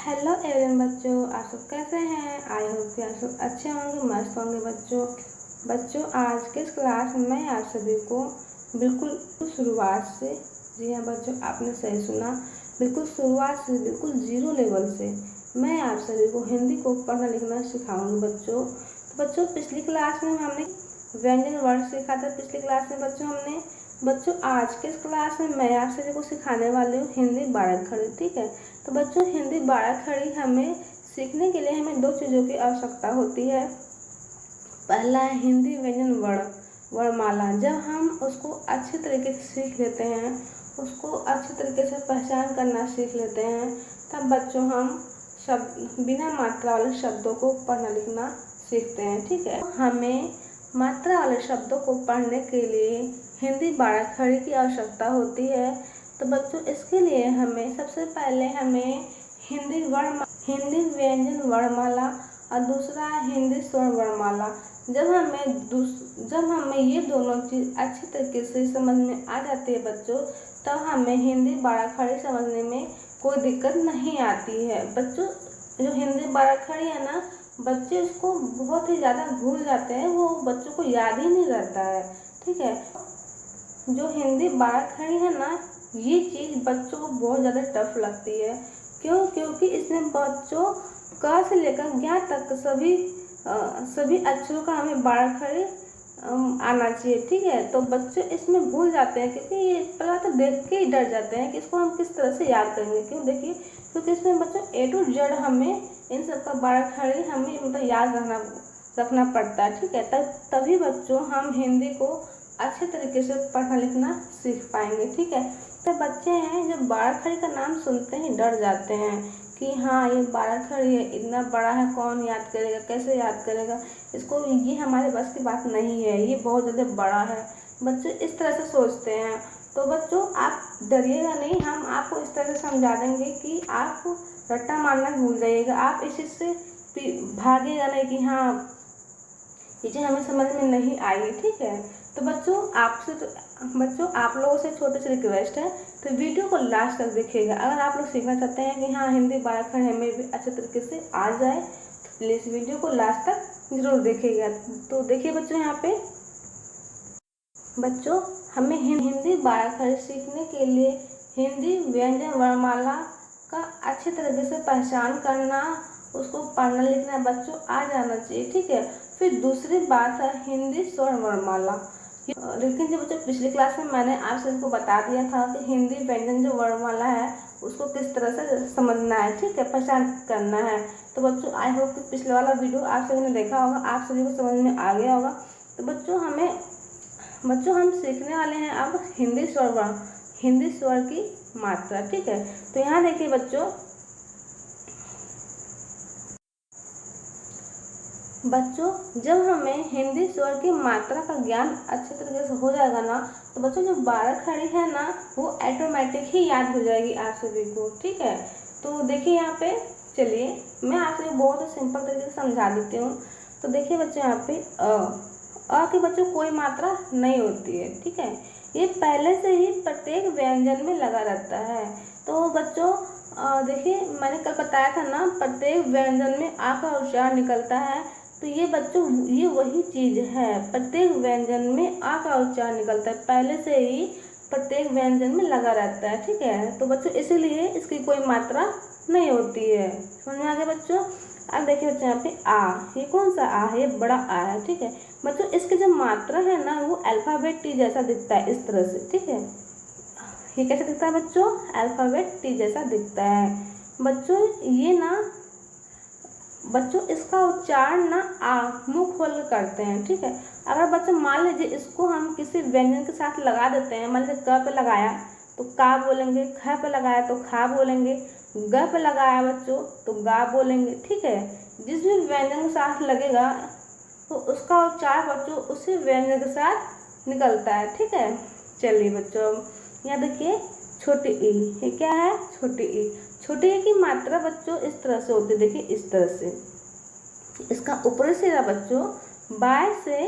Hello everyone बच्चों, आप सब कैसे हैं। आई होप कि आप सब अच्छे होंगे, मस्त होंगे। बच्चों आज के इस क्लास में मैं आप सभी को बिल्कुल शुरुआत से, जी हाँ बच्चों आपने सही सुना, बिल्कुल शुरुआत से, बिल्कुल जीरो लेवल से मैं आप सभी को हिंदी को पढ़ना लिखना सिखाऊंगी बच्चों। तो बच्चों पिछली क्लास में हमने व्यंजन वर्ड सीखा था। पिछली क्लास में बच्चों आज के इस क्लास में मैं आप सभी को सिखाने वाली हूँ हिंदी बारह खड़ी। ठीक है, तो बच्चों हिंदी बारह खड़ी हमें सीखने के लिए हमें दो चीज़ों की आवश्यकता होती है। पहला है हिंदी व्यंजन वर्णमाला। जब हम उसको अच्छे तरीके से सीख लेते हैं, उसको अच्छे तरीके से पहचान करना सीख लेते हैं, तब बच्चों हम शब्द बिना मात्रा वाले शब्दों को पढ़ना लिखना सीखते हैं। ठीक है, हमें मात्रा वाले शब्दों को पढ़ने के लिए हिंदी बारह खड़ी की आवश्यकता होती है। तो बच्चों इसके लिए हमें सबसे पहले हिंदी व्यंजन वर्णमाला और दूसरा हिंदी स्वर वर्णमाला। जब हमें ये दोनों चीज़ अच्छी तरीके से समझ में आ जाती है बच्चों, तब हमें हिंदी बारह खड़ी समझने में कोई दिक्कत नहीं आती है। बच्चों जो हिंदी बारह खड़ी है ना, बच्चे इसको बहुत ही ज़्यादा भूल जाते हैं, वो बच्चों को याद ही नहीं रहता है। ठीक है, जो हिंदी बारह खड़ी है ना, ये चीज़ बच्चों को बहुत ज़्यादा टफ लगती है। क्योंकि इसमें बच्चों क से लेकर ज्ञ तक सभी अक्षरों का हमें बारह खड़ी आना चाहिए। ठीक है, तो बच्चे इसमें भूल जाते हैं, क्योंकि ये पहला तो देख के ही डर जाते हैं कि इसको हम किस तरह से याद करेंगे। क्यों, देखिए, क्योंकि इसमें बच्चों A to Z हमें इन सब का बारह खड़ी हमें मतलब याद रखना पड़ता है। ठीक है, तभी बच्चों हम हिंदी को अच्छे तरीके से पढ़ना लिखना सीख पाएंगे। ठीक है, तो बच्चे हैं जो बारह खड़ी का नाम सुनते ही डर जाते हैं कि हाँ ये बारह खड़ी है, इतना बड़ा है, कौन याद करेगा, कैसे याद करेगा इसको, ये हमारे बस की बात नहीं है, ये बहुत ज़्यादा बड़ा है। बच्चे इस तरह से सोचते हैं। तो बच्चों आप डरिएगा नहीं, हम आपको इस तरह से समझा देंगे कि आप रट्टा मारना भूल जाइएगा। आप इस चीज़ से भागेगा नहीं कि हाँ ये चीज़ हमें समझ में नहीं आई। ठीक है, तो बच्चों आप लोगों से छोटी सी रिक्वेस्ट है, तो वीडियो को लास्ट तक देखिएगा। अगर आप लोग सीखना चाहते हैं कि हाँ हिंदी बारह खड़ी हमें भी अच्छे तरीके से आ जाए, तो प्लीज़ वीडियो को लास्ट तक जरूर देखिएगा। तो देखिए बच्चों, यहाँ पे बच्चों हमें हिंदी बारह खड़ी सीखने के लिए हिंदी व्यंजन वर्णमाला का अच्छे तरीके से पहचान करना, उसको पढ़ना लिखना बच्चों आ जाना चाहिए। ठीक है, फिर दूसरी बात है हिंदी स्वर वर्णमाला। लेकिन जो बच्चों पिछली क्लास में मैंने आप सबको बता दिया था कि हिंदी व्यंजन जो वर्णमाला है उसको किस तरह से समझना है। ठीक है, पहचान करना है। तो बच्चों आई होप कि पिछले वाला वीडियो आप सभी ने देखा होगा, आप सभी को समझ में आ गया होगा। तो बच्चों हम सीखने वाले हैं अब हिंदी स्वर की मात्रा। ठीक है, तो यहाँ देखिए बच्चों जब हमें हिंदी स्वर की मात्रा का ज्ञान अच्छे तरीके से हो जाएगा ना, तो बच्चों जो बारह खड़ी है ना वो ऑटोमेटिक ही याद हो जाएगी आप सभी को। ठीक है, तो देखिए यहाँ पे, चलिए मैं आप सभी बहुत ही सिंपल तरीके से समझा देती हूँ। तो देखिए बच्चों यहाँ पे अ की बच्चों कोई मात्रा नहीं होती है। ठीक है, ये पहले से ही प्रत्येक व्यंजन में लगा रहता है। तो बच्चों देखिए मैंने कल बताया था ना, प्रत्येक व्यंजन में आ का उच्चारण निकलता है। तो ये बच्चों ये वही चीज़ है, प्रत्येक व्यंजन में आ का उच्चारण निकलता है, पहले से ही प्रत्येक व्यंजन में लगा रहता है। ठीक है, तो बच्चों इसीलिए इसकी कोई मात्रा नहीं होती है। समझ में आ गया बच्चों। अब देखिए बच्चों यहाँ पे आ, ये कौन सा आ है, ये बड़ा आ है। ठीक है बच्चों, इसकी जो मात्रा है ना वो अल्फ़ाबेट टी जैसा दिखता है इस तरह से। ठीक है, ये कैसे दिखता है बच्चों, अल्फ़ाबेट टी जैसा दिखता है। बच्चों इसका उच्चारण ना आ मुंह खोल कर करते हैं। ठीक है, अगर बच्चों मान लीजिए इसको हम किसी व्यंजन के साथ लगा देते हैं, मान लीजिए क पे लगाया तो का बोलेंगे, ख पे लगाया तो खा बोलेंगे, ग पे लगाया बच्चों तो गा बोलेंगे। ठीक है, जिस भी व्यंजन के साथ लगेगा तो उसका उच्चारण बच्चों उसी व्यंजन के साथ निकलता है। ठीक है, चलिए बच्चों यहाँ देखिए छोटी ई, ये क्या है, छोटी ई। छोटी ई की मात्रा बच्चों इस तरह से होती है, देखिए इस तरह से। इसका ऊपरी सिरा बच्चों बाएं से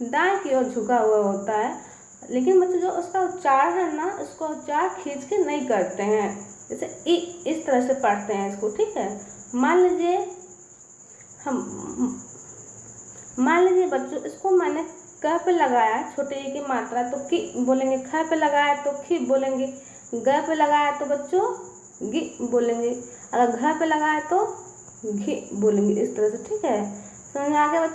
दाएं की ओर झुका हुआ होता है, लेकिन बच्चों जो उसका उच्चारण है ना, उसका उच्चारण खींच के नहीं करते हैं। जैसे ई इस तरह से पढ़ते हैं इसको, ठीक है। मान लीजिए बच्चों इसको मैंने क पे लगाया छोटे ई की मात्रा तो की बोलेंगे, ख पे लगाया तो खी बोलेंगे, ग पे लगाया तो बच्चों गी बोलेंगे, अगर घ पे लगाया तो घी बोलेंगे, इस तरह से, ठीक है। समझ में आ गया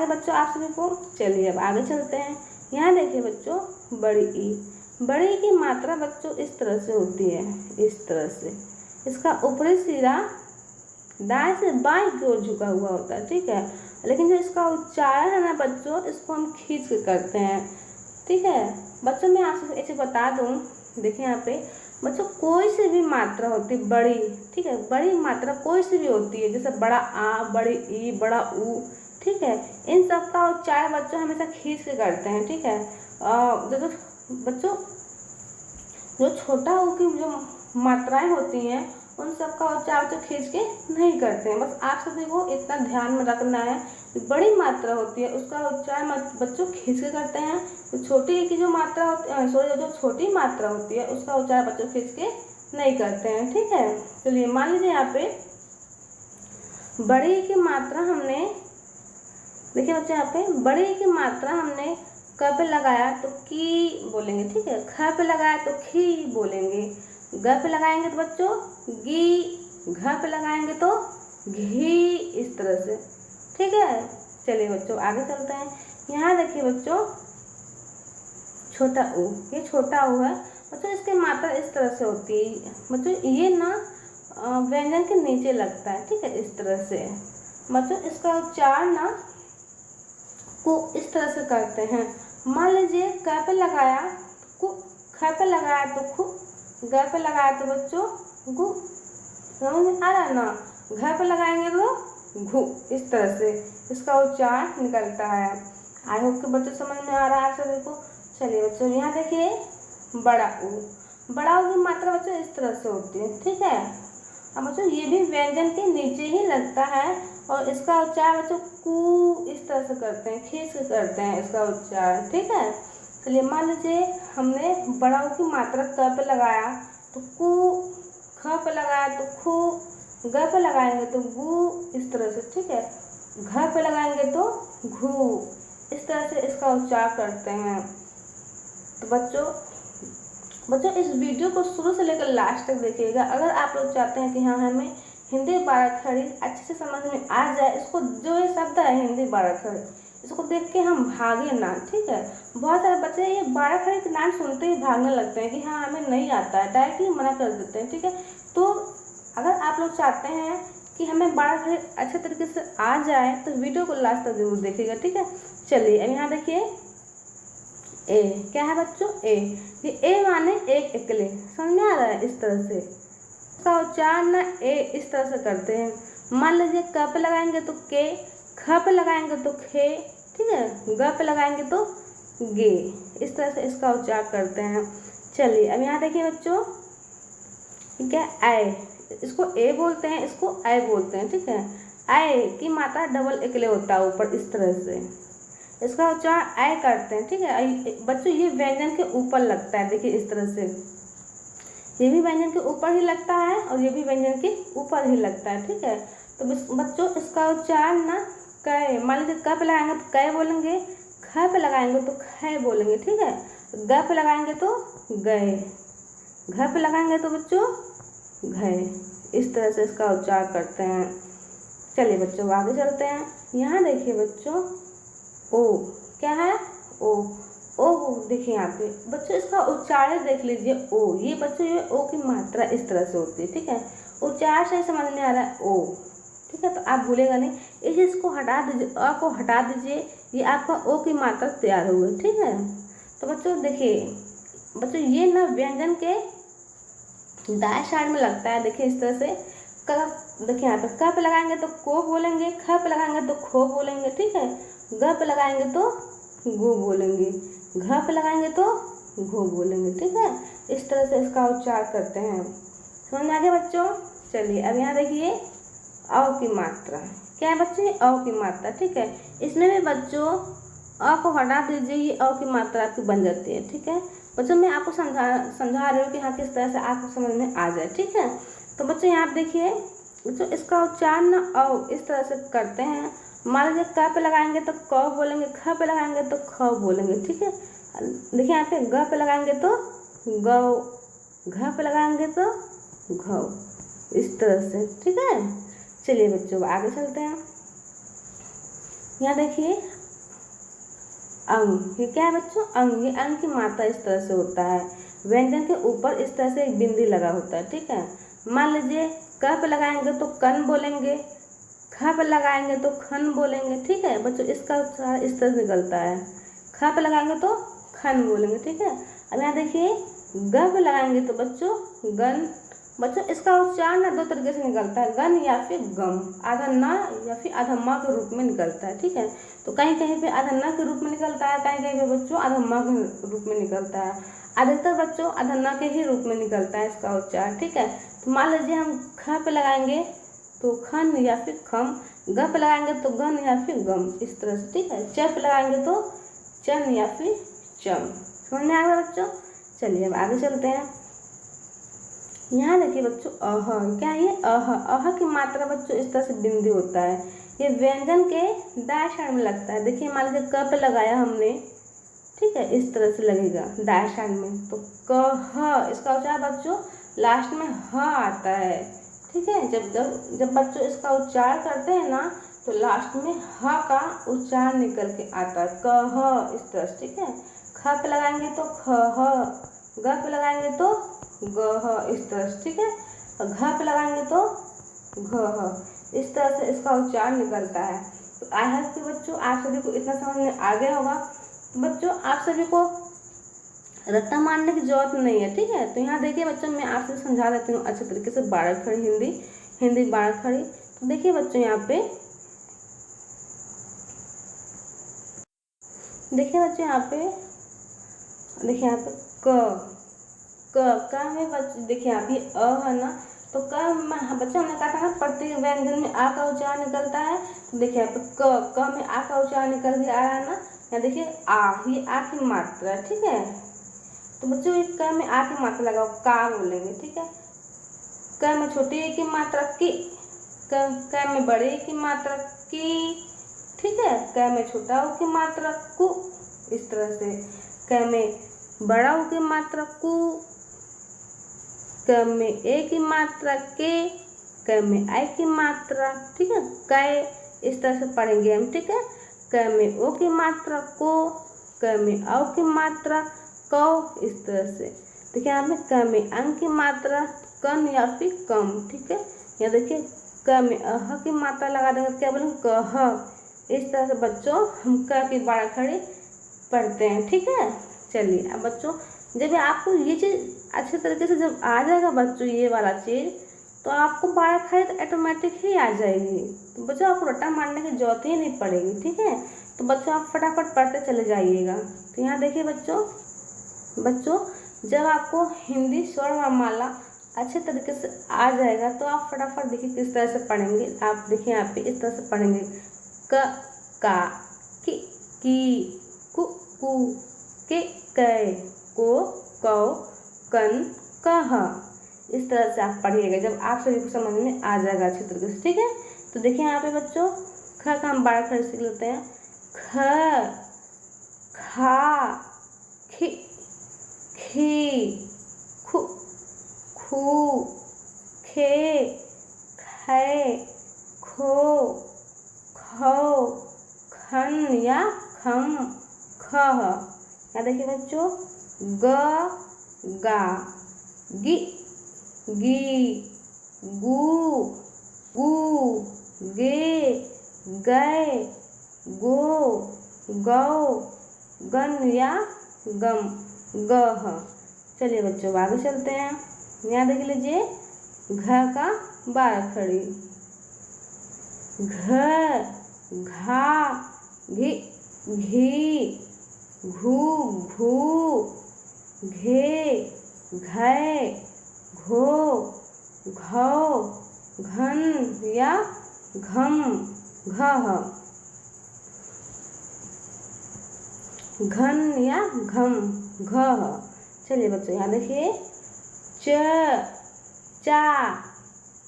बच्चों? आप सभी को? चलिए अब आगे चलते हैं। यहाँ देखिए बच्चों, बड़ी ई की मात्रा बच्चों इस तरह से होती है, इस तरह से। इसका ऊपरी सिरा दाएं से बाएं की ओर झुका हुआ होता है, ठीक है। लेकिन जो इसका उच्चारण है ना बच्चों, इसको हम खींच के करते हैं, ठीक है। बच्चों मैं आपसे एक चीज बता दूं, देखिए यहाँ पे बच्चों कोई सी भी मात्रा होती है बड़ी, ठीक है, बड़ी मात्रा कोई सी भी होती है, जैसे बड़ा आ, बड़ी ई, बड़ा ऊ, ठीक है, इन सब का उच्चारण बच्चों हमेशा खींच के करते हैं, ठीक है। बच्चों जो छोटा ऊ की जो मात्राएं होती हैं उन सब का उच्चारण तो खींच के नहीं करते हैं। बस आप सभी को इतना ध्यान में रखना है, बड़ी मात्रा होती है उसका उच्चारण बच्चों खींच के करते हैं, तो छोटी की जो मात्रा होती है, जो छोटी मात्रा होती है उसका उच्चारण बच्चों खींच के नहीं करते हैं, ठीक है। चलिए मान लीजिए यहाँ पे बड़ी की मात्रा हमने, देखिए बच्चों यहाँ पे बड़ी की मात्रा हमने क पे लगाया तो की बोलेंगे, ठीक है, ख पे लगाया तो खी बोलेंगे, ग पे लगाएंगे तो बच्चों गी, घ पे लगाएंगे तो घी, इस तरह से, ठीक है। चलिए बच्चों आगे चलते हैं। यहाँ देखिए बच्चों छोटा ऊ, ये छोटा ऊ है बच्चों, इसकी मात्रा इस तरह से होती है बच्चों, ये ना व्यंजन के नीचे लगता है, ठीक है, इस तरह से। बच्चों इसका उच्चारण ना को इस तरह से करते हैं। मान लीजिए क पे लगाया कु, ख पे लगाया तो खु, ग पे लगाया तो बच्चों गु, समझ में आ रहा है ना। घ पे लगाएंगे तो घु, इस तरह से इसका उच्चारण निकलता है। आई होप कि बच्चों समझ में आ रहा है आप सभी को। चलिए बच्चों यहाँ देखिए बड़ा ऊ की मात्रा बच्चों इस तरह से होती है, ठीक है। अब बच्चों ये भी व्यंजन के नीचे ही लगता है और इसका उच्चारण बच्चों कू इस तरह से करते हैं, खींच के करते हैं इसका उच्चारण, ठीक है। चलिए मान लीजिए हमने बड़ा ऊ की मात्रा क पे लगाया तो कू, ख पे लगाया तो खू, ग पे लगाएंगे तो गू, इस तरह से, ठीक है, घ पे लगाएंगे तो घू, इस तरह से इसका उच्चारण करते हैं। तो बच्चों इस वीडियो को शुरू से लेकर लास्ट तक देखिएगा। अगर आप लोग चाहते हैं कि हाँ हमें हिंदी 12 खड़ी अच्छे से समझ में आ जाए, इसको जो ये शब्द है हिंदी 12 खड़ी, इसको देख के हम भागे ना, ठीक है। बहुत सारे बच्चे ये 12 खड़ी के नाम सुनते ही भागने लगते हैं कि हाँ हमें नहीं आता है, डायरेक्टली मना कर देते हैं, ठीक है। तो अगर आप लोग चाहते हैं कि हमें 12 खड़ी अच्छे तरीके से आ जाए तो वीडियो को लास्ट तक जरूर देखिएगा, ठीक है। चलिए अब यहाँ देखिए ए, क्या है बच्चों ए, ये ए माने एक एकले, समझ में आ रहा है, इस तरह से इसका उच्चारण ना ए इस तरह से करते हैं। मान लीजिए क पे लगाएंगे तो के, ख पे लगाएंगे तो खे, ठीक है, ग पे लगाएंगे तो गे, इस तरह से इसका उच्चारण करते हैं। चलिए अब यहाँ देखिए बच्चों ठीक है, आए, इसको ए बोलते हैं, इसको आए बोलते हैं, ठीक है। आए की मात्रा डबल एकले होता है ऊपर, इस तरह से इसका उच्चारण आय करते हैं, ठीक है। बच्चों ये व्यंजन के ऊपर लगता है, देखिए इस तरह से, ये भी व्यंजन के ऊपर ही लगता है और ये भी व्यंजन के ऊपर ही लगता है, ठीक है। तो बच्चों इसका उच्चारण ना कै, मान लीजिए क पे लगाएंगे तो कै बोलेंगे, ख पे लगाएंगे तो ख बोलेंगे, ठीक है, ग पे लगाएंगे तो गए, घ पे लगाएंगे तो बच्चों घय, इस तरह से इसका उच्चारण करते हैं। चलिए बच्चों आगे चलते हैं। यहाँ देखिए बच्चों ओ, क्या है ओ देखिए यहाँ पे बच्चों इसका उच्चारण देख लीजिए ओ, ये बच्चों ये ओ की मात्रा इस तरह से होती है, ठीक है। उच्चारण से समझ में आ रहा है ओ, ठीक है, तो आप भूलेगा नहीं, इस चीज़ को हटा दीजिए, अ को हटा दीजिए, ये आपका ओ की मात्रा तैयार हो गई, ठीक है। तो बच्चों देखिए बच्चों ये ना व्यंजन के दाएं साइड में लगता है, देखिए इस तरह से। देखिए यहाँ पे क पे लगाएंगे तो को बोलेंगे, ख पे लगाएंगे तो खो बोलेंगे, ठीक है, ग पे लगाएंगे तो गो बोलेंगे, घ पे लगाएंगे तो घो बोलेंगे, ठीक है। इस तरह से इसका उच्चारण करते हैं, समझ में आ गया बच्चों। चलिए अब यहाँ देखिए अ की मात्रा, क्या है बच्चों ये अ की मात्रा, ठीक है। इसमें भी बच्चों अ को हटा दीजिए, ये अ की मात्रा आपकी बन जाती है, ठीक है। बच्चों मैं आपको समझा रही हूँ कि हाँ किस तरह से आपको समझ में आ जाए, ठीक है। तो बच्चों यहाँ आप देखिए बच्चों, इसका उच्चारण ना इस तरह से करते हैं। मान लीजिए क पे लगाएंगे तो क बोलेंगे, ख पे लगाएंगे तो ख बोलेंगे, ठीक है। देखिए यहाँ पे ग पे लगाएंगे तो गौ, घ पे लगाएंगे तो घौ, इस तरह से, ठीक है। चलिए बच्चों आगे चलते हैं। यहाँ देखिए अंग, ये क्या है बच्चों, अंग। ये अंग की मात्रा इस तरह से होता है, व्यंजन के ऊपर इस तरह से एक बिंदी लगा होता है, ठीक है। मान लीजिए क पे लगाएंगे तो कन बोलेंगे, ख पे लगाएंगे तो खन बोलेंगे, ठीक है बच्चों। इसका उच्चारण इस तरह से निकलता है, ख पे लगाएंगे तो खन बोलेंगे, ठीक है। अब यहाँ देखिए ग पे लगाएंगे तो बच्चों गन। बच्चों इसका उच्चारण ना दो तरीके से निकलता है, गन या फिर गम, आधा न या फिर आधा म के रूप में निकलता है, ठीक है। तो कहीं कहीं पे आधा न के रूप में निकलता है, कहीं कहीं पे बच्चों आधा म के रूप में निकलता है। अधिकतर बच्चों आधा न के ही रूप में निकलता है इसका उच्चारण, ठीक है। तो मान लीजिए हम ख पे लगाएंगे तो खन या फिर खम, ग पे लगाएंगे तो गन या फिर गम, इस तरह से, ठीक है। च पे लगाएंगे तो चन या फिर चम। समझ में आ गया बच्चों। चलिए अब आगे चलते हैं। यहाँ देखिए बच्चों अह, क्या है ये अह की मात्रा बच्चों इस तरह से बिंदी होता है। ये व्यंजन के दाएं साइड में लगता है। देखिए मान लीजिए क पे लगाया हमने, ठीक है, इस तरह से लगेगा दाएं साइड में, तो कह, इसका उच्चारण बच्चों लास्ट में ह आता है, ठीक है। जब बच्चों इसका उच्चारण करते हैं ना तो लास्ट में ह का उच्चारण निकल के आता है, कह, इस तरह से, ठीक है। ख पे लगाएंगे तो ख, ग पे लगाएंगे तो गह, इस तरह से, ठीक है। और घ पे लगाएंगे तो घ, इस तरह से इसका उच्चारण निकलता है। तो आई होप कि बच्चों आप सभी को इतना समझ में आ गया होगा। तो बच्चों आप सभी को रट्टा मारने की जरूरत नहीं है, ठीक है। तो यहाँ देखिए बच्चों मैं आपसे समझा देती हूँ अच्छे तरीके से, बारह खड़ी हिंदी बारह खड़ी। तो देखिए बच्चों यहाँ पे, देखिए बच्चों यहाँ पे, देखिए यहाँ पे क में बच्चों देखिए यहाँ पे अ है ना, तो बच्चों हमने कहा था ना प्रत्येक व्यंजन में आ का उच्चारण निकलता है। तो देखिए यहाँ पे क में आ का उच्चारण निकल के आ रहा है ना। यहाँ देखिए आ, ये आ की मात्रा है, ठीक है। तो बच्चों ये क में आ की मात्रा लगाओ, का बोलेंगे, ठीक है। क में छोटी ए की मात्रा की, क में बड़े ए की मात्रा की, ठीक है। क में छोटा ऊ की मात्रा कु, इस तरह से। क में बड़ा ऊ की मात्रा कु, क में ए की मात्रा के, क में आई की मात्रा, ठीक है, कै, इस तरह से पढ़ेंगे हम, ठीक है। क में ओ की मात्रा को, क में औ की मात्रा कौ, इस तरह से। देखिए यहाँ में क में अंग की मात्रा कन या फिर कम, ठीक है। यहाँ देखिए क में अह की मात्रा लगा देंगे, क्या बोलेंगे कह। इस तरह से बच्चों हम क की बारह खड़ी पढ़ते हैं, ठीक है। चलिए अब बच्चों जब आपको ये चीज़ अच्छे तरीके से जब आ जाएगा बच्चों ये वाला चीज़, तो आपको बारह खड़ी तो ऑटोमेटिक ही आ जाएगी। तो बच्चों आपको रट्टा मारने की जरूरत ही नहीं पड़ेगी, ठीक है। तो बच्चों आप फटाफट पढ़ते चले जाइएगा। तो यहाँ देखिए बच्चों जब आपको हिंदी स्वर वर्णमाला अच्छे तरीके से आ जाएगा तो आप फटाफट देखिए किस तरह से पढ़ेंगे। आप देखिए यहाँ पे इस तरह से पढ़ेंगे, क, का, की, कु, के, कै, को, कौ, कन, कह, इस तरह से आप पढ़िएगा। जब आप सभी को समझ में आ जाएगा अच्छे तरीके से, ठीक है। तो देखिए यहाँ पे बच्चों ख का हम 12 खड़ी सीख लेते हैं। ख, खा, खी, खी, खु, खू, खे, खे, खो, खौ, खन या खम, खह। यहाँ देखिए बच्चों ग, गा, गी, गी, गू, गू, गे, गै, गो, गौ, गन या गम, गह। चलिए बच्चों आगे चलते हैं। यहाँ देख लीजिए घ का 12 खड़ी, घ, घा, घी, घी, घू, घू, घे, घै, घो, घौ, घन या घम, घह, घन या घम, घह। चलिए बच्चों यहाँ देखिए, च, चा,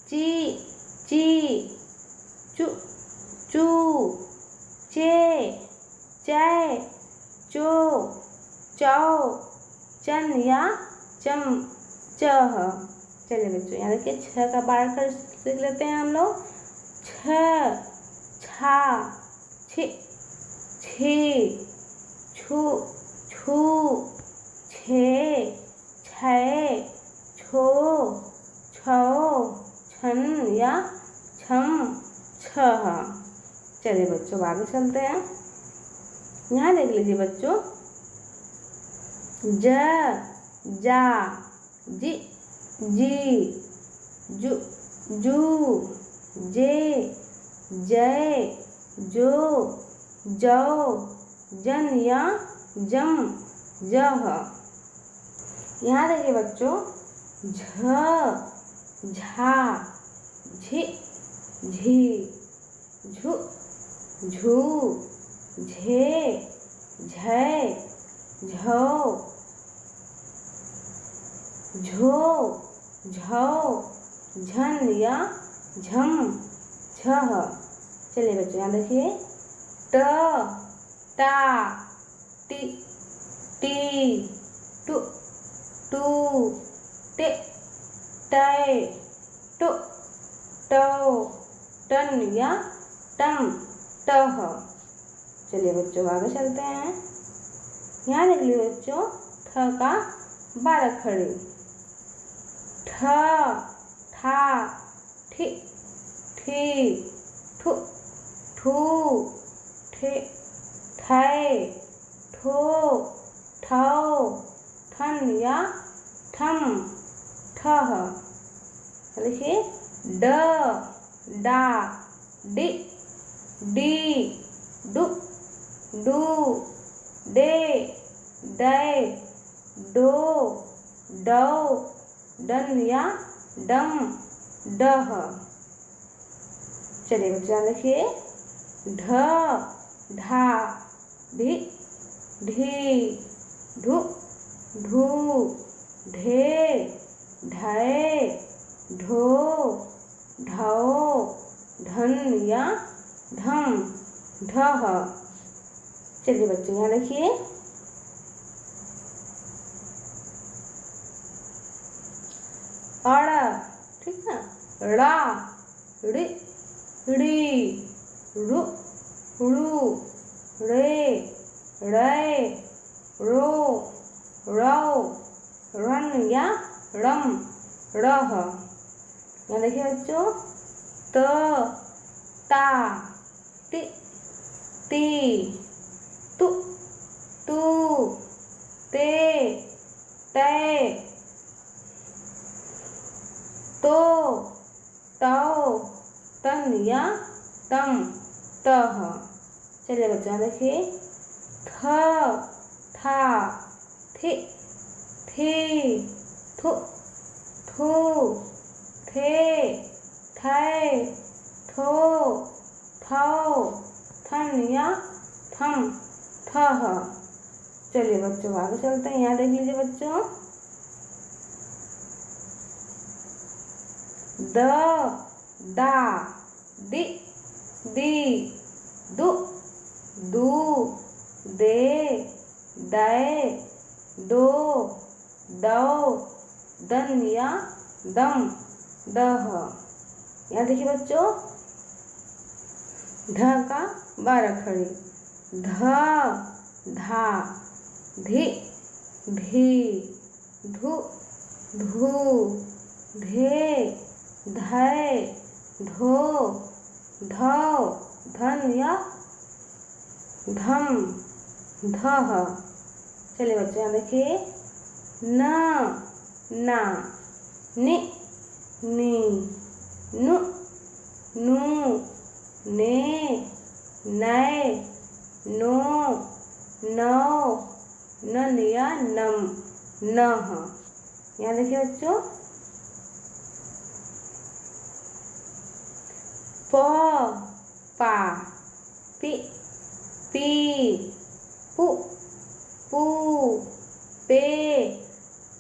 ची, ची, चू, चू, चे, चै, चो, चौ, चन या चम, चह। चलिए बच्चों यहाँ देखिए, छ का बार अक्षर सीख लेते हैं हम लोग। छ, छा, छी, छी, छू, छू, छे, छै, छो, छौ, छन या छम, छह। चलिए बच्चों आगे चलते हैं। यहाँ देख लीजिए बच्चों, ज, जा, जी, जी, जू, जू, जे, जय, जो, जौ, जन या जम, जह। यहाँ देखिए बच्चों, झ, झा, झी, झी, झू, झू, झे, झै, झौ, झो, झौ, झन या झम, झह। चलिए बच्चों यहाँ देखिए, ट, टा, टी, टी, टू, टू, टे, टै, टो, टौ, टन या टम, टह। चलिए बच्चों आगे चलते हैं। यहाँ देख लीजिए बच्चों, ठ का 12 अक्षर, ठ, ठा, ठी, ठी, ठू, ठू, ठे, ठै, ठो, ठौ, ठन या ठम, ठह। लिखिए, ड, डा, डी, डी, डू, डू, डे, डै, डो, डौ, डन या डम, डह। चलिए बच्चा देखिए, ढ, ढा, ढी, ढी, ढू, ढू, ढे, ढै, ढो, ढौ, ढन या ढम, ढह। चलिए बच्चों यहाँ देखिए, अड़, ठीक है, ड़ा, ड़ी, ड़ी, रु, रू, रे, रै, रो, रौ, रन या रम, रह। यहाँ देखिए बच्चों, त, ता, ति, ती, तु, तू, ते, तै, तो, तौ, तन या तम, तह। चलिए बच्चों देखिए, थ, था, थि, थी, थु, थू, थे, थै, थो, थौ, थन या थम, थह। चलिए बच्चों आगे चलते हैं। यहाँ देख लीजिए बच्चों, द, दा, दि, दी, दु, दू, दे, दै, दो, दौ, दन या दम, दह। यहाँ देखिए बच्चों, ध का 12 अक्षर, ध, धा, धि, धी, धु, धू, धे, धै, धो, धौ, धन या धम, धह। चलिए बच्चों यहाँ देखिए, न, ना, नि, नी, नु, नू, ने, नै, नो, नौ, नन या नम, नह। यहाँ देखिए बच्चों, प, पा, पी, पी, पू, पू, पे,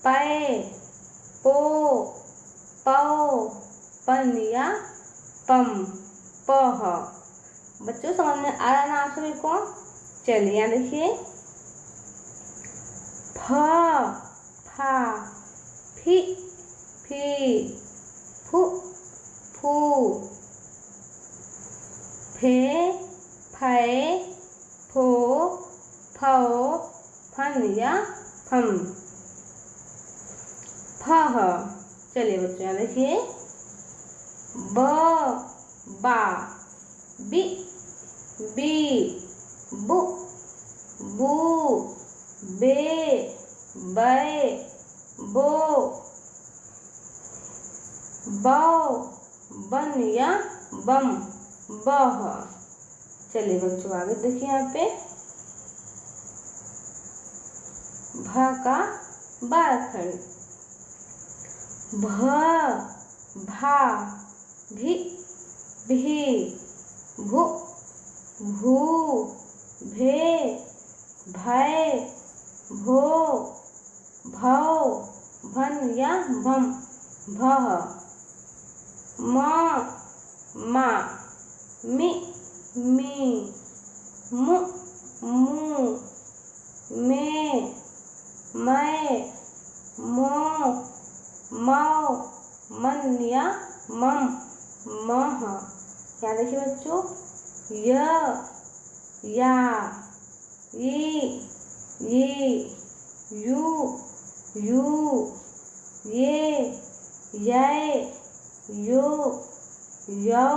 पै पो पौ पनिया पम पह। बच्चों समझ में आ रहा ना आप सभी को? चलिए यहाँ देखिए, फ फा फी फी फू फू फे फै फो फौ फनिया फम फह। चलिए बच्चों यहाँ देखिए, ब बा बी बी बु बू बे बै बो बौ बनिया बम बह। चलिए बच्चों आगे देखिए यहाँ पे, भ का बारखड़ी, भ भा भी भी भू भू भे भै भो भौ भनिया भम भह। म मा मी मी मु मू मे मै मो मौ मनिया मम मह। यहाँ देखिए बच्चों, य या ई यू यू ये यै यो यौ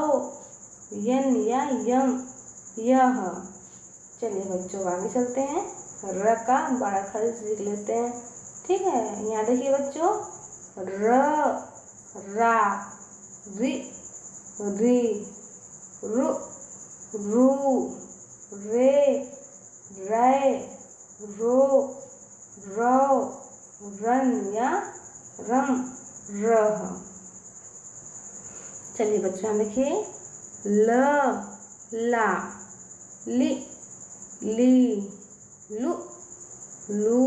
यन या यम यह। चलिए बच्चों आगे चलते हैं, र का बड़ा अक्षर सीख लेते हैं। ठीक है, यहाँ देखिए बच्चों, र रा रि री रु रू रे रै रो रौ रन या रम रह। चलिए बच्चों हम देखिए, ल ला लि ली लु लू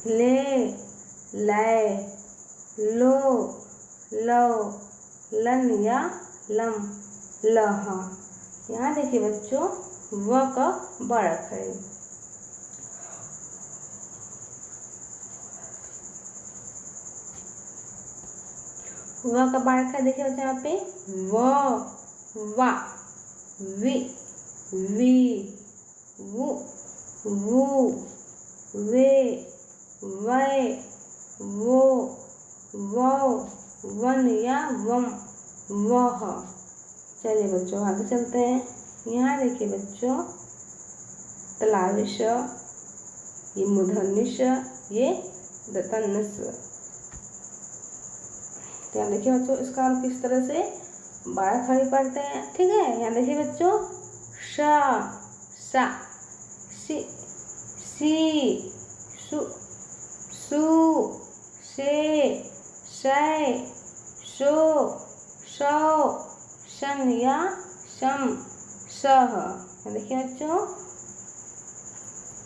ले लै लो लो लन या लम लह। यहाँ देखिए बच्चों, व का बड़ा अक्षर, व का बड़ा अक्षर देखिए बच्चों यहाँ पे, व वा वि वी वु वू वे वै वो वौ वन या वम वह। चलिए बच्चों आगे चलते हैं, यहाँ देखिए बच्चों, तलावी श, ये मूर्धन्य श, ये दंतन्य स। तो यहाँ देखिए बच्चों, इसका हम किस तरह से बारह खड़ी पढ़ते हैं। ठीक है, यहाँ देखिए बच्चों, श सा सी सी सु सु से शै शो शौ शन या शम सह। देखिए बच्चों,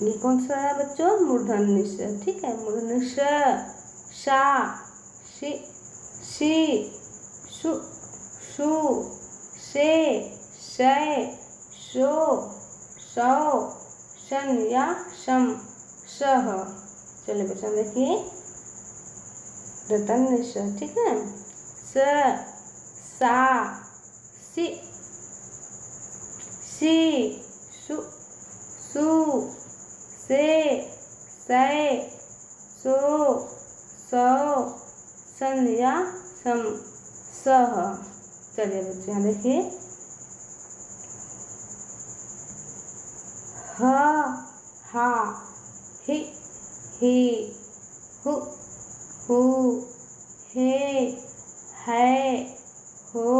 ये कौन सा है बच्चों? मूर्धन्य स। ठीक है, मूर्धन्य स शा सी सी सु सु से शै शो शौ शन या शम सह। चलिए बच्चों देखिए, दंतन्य स। ठीक है, स सा सी सी सु सु से सै सो सौ सन या सम सह। चलिए बच्चों यहाँ देखिए, ह हा हि ही हु हू हे है हो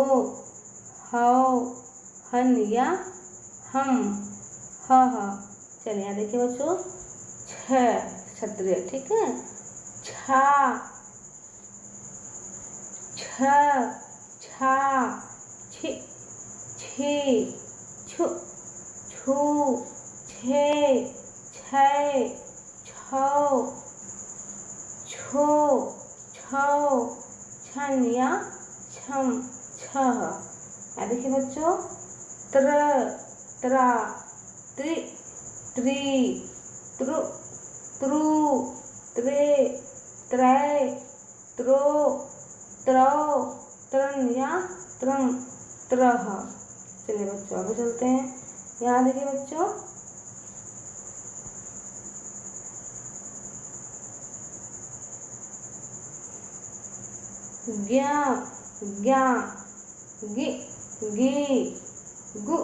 हौ हन या हम ह। चलिए यहाँ देखिए बच्चों, छ क्षत्रिय। ठीक है, छा छ छा छि छी छु छू छे छै छौ छो, छौ, छन या छम, छह। देखिए बच्चों, त्र, त्रा, त्रि, त्रि,त्रु, त्रु, त्रे, त्रै, त्रो, त्रौ, त्रन या त्रम, त्रह। चलिए बच्चों आगे चलते हैं। यहाँ देखिए बच्चों, ज्ञा, ज्ञा, गि, गी, गु,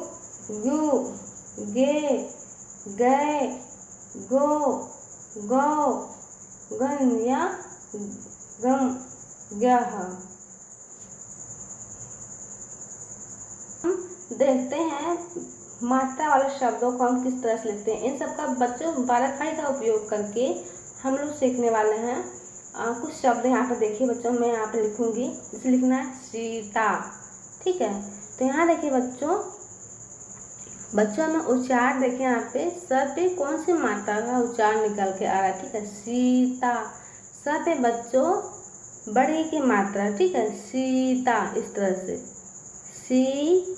गु, गे, गै, गो, गौ, गन या गम, गह। हम देखते हैं मात्रा वाले शब्दों को हम किस तरह से लिखते हैं। इन सब का बच्चों बारहखाई का उपयोग करके हम लोग सीखने वाले हैं। कुछ शब्द यहाँ पर देखिए बच्चों, मैं यहाँ पर लिखूंगी। जैसे लिखना है सीता, ठीक है। तो यहाँ देखिए बच्चों, हमें उच्चार देखिए यहाँ पे, स पे कौन सी मात्रा का उच्चार निकल के आ रहा है, ठीक है। सीता, स पे बच्चों बड़ी की मात्रा, ठीक है। सीता, इस तरह से सीता,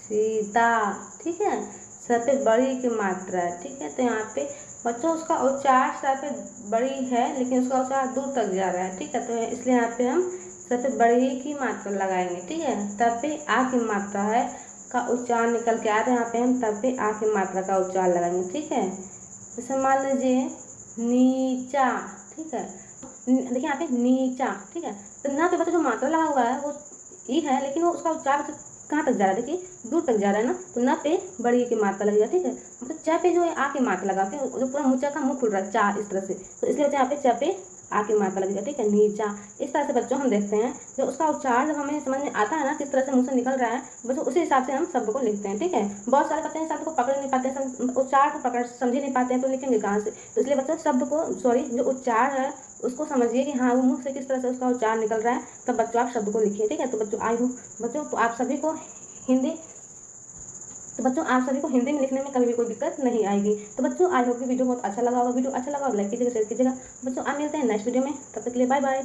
सीता, ठीक है। स पे बड़ी की मात्रा है, ठीक है। तो यहाँ पे बच्चों उसका उच्चार स पे बड़ी है लेकिन उसका उच्चार दूर तक जा रहा है, ठीक है। तो इसलिए यहाँ पे हम स पे बड़ी की मात्रा लगाएंगे, ठीक है। तब पे आ की मात्रा है का उच्चार निकल के आया, तो यहाँ पे हम तब पे आ की मात्रा का उच्चार लगाएंगे, ठीक है। जैसे मान लीजिए नीचा, ठीक है। देखिए यहाँ पे नीचा, ठीक है। तो ना पे बच्चों जो मात्रा लगा हुआ है वो ई है, लेकिन वो उसका उच्चार कहाँ तक जा रहा है, देखिए दूर तक जा रहा है ना। तो न पे बड़ी की मात्रा लगेगा, ठीक है। मतलब च पे जो है आ की मात्रा लगा के जो पूरा मुँह का मुंह खुल रहा है चा, इस तरह से। तो इसलिए यहाँ पे च पे आ की मात्रा लगेगा, ठीक है। नीचा, इस तरह से बच्चों हम देखते हैं। जब उसका उच्चार जब हमें समझ में आता है ना किस तरह से मुँह से निकल रहा है, बच्चों उसी हिसाब से हम शब्द को लिखते हैं, ठीक है। बहुत सारे बच्चे शब्द को पकड़ नहीं पाते हैं, उच्चार को पकड़ समझ नहीं पाते हैं, तो लिखेंगे कहाँ से। तो इसलिए बच्चों शब्द को जो उच्चार है उसको समझिए कि हाँ वो मुँह से किस तरह से उसका उच्चार निकल रहा है, तब बच्चों आप शब्द को लिखिए, ठीक है। तो बच्चों आई होप बच्चों तो आप सभी को हिंदी में लिखने में कभी भी कोई दिक्कत नहीं आएगी। तो बच्चों आई होप कि वीडियो बहुत अच्छा लगा होगा। वीडियो अच्छा लगा हो लाइक कीजिएगा, शेयर कीजिएगा। बच्चों आप मिलते हैं नेक्स्ट वीडियो में, तब तक के लिए बाय बाय।